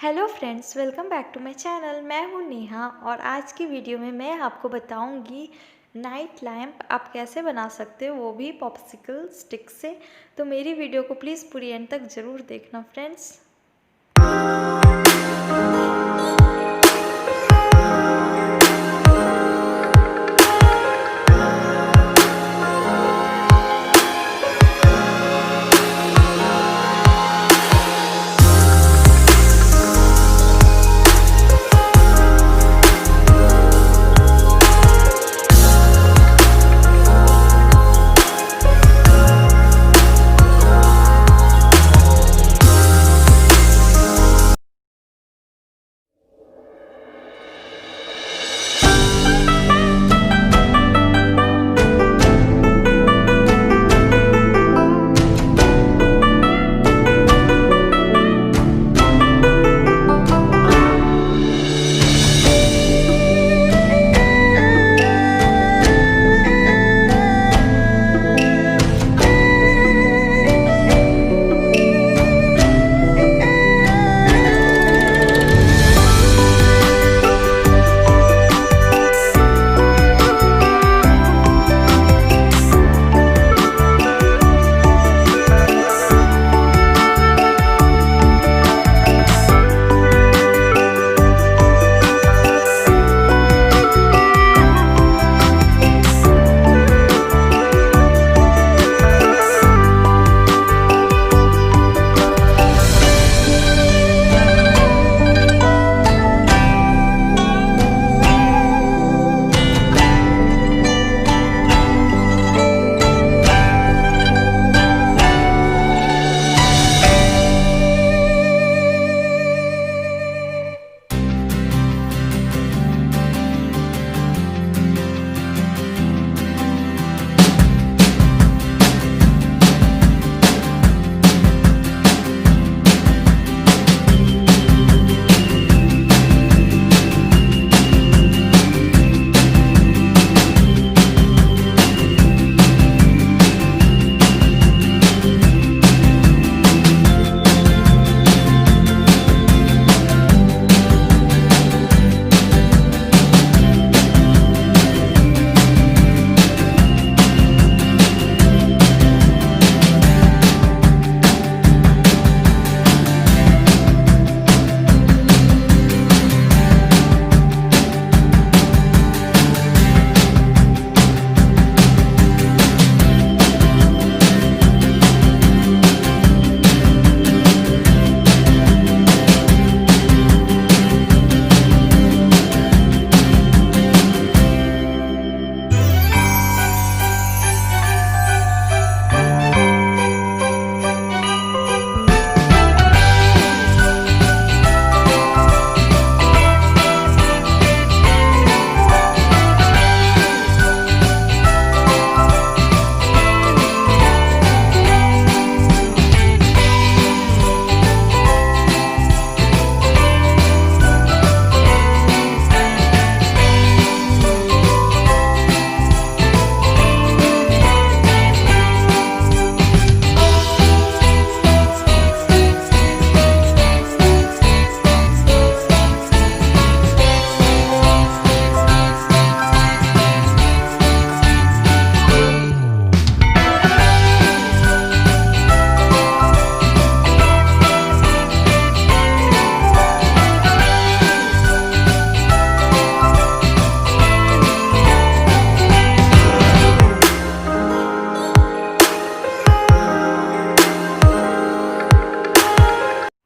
Hello friends, welcome back to my channel. मैं हूँ नेहा और आज की वीडियो में मैं आपको बताऊंगी नाइट लैम्प आप कैसे बना सकते हो, वो भी पॉप्सिकल स्टिक से। तो मेरी वीडियो को प्लीज़ पूरी एंड तक ज़रूर देखना फ्रेंड्स।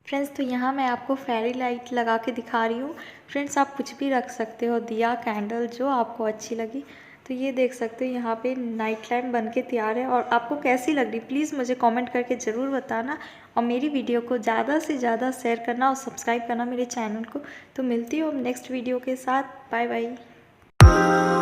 फ्रेंड्स, तो यहाँ मैं आपको फेरी लाइट लगा के दिखा रही हूँ। फ्रेंड्स, आप कुछ भी रख सकते हो, दिया, कैंडल, जो आपको अच्छी लगी। तो ये देख सकते हो यहाँ पे नाइट लैम्प बन के तैयार है। और आपको कैसी लग रही, प्लीज़ मुझे कमेंट करके ज़रूर बताना। और मेरी वीडियो को ज़्यादा से ज़्यादा शेयर करना और सब्सक्राइब करना मेरे चैनल को। तो मिलती हूँ नेक्स्ट वीडियो के साथ। Bye bye.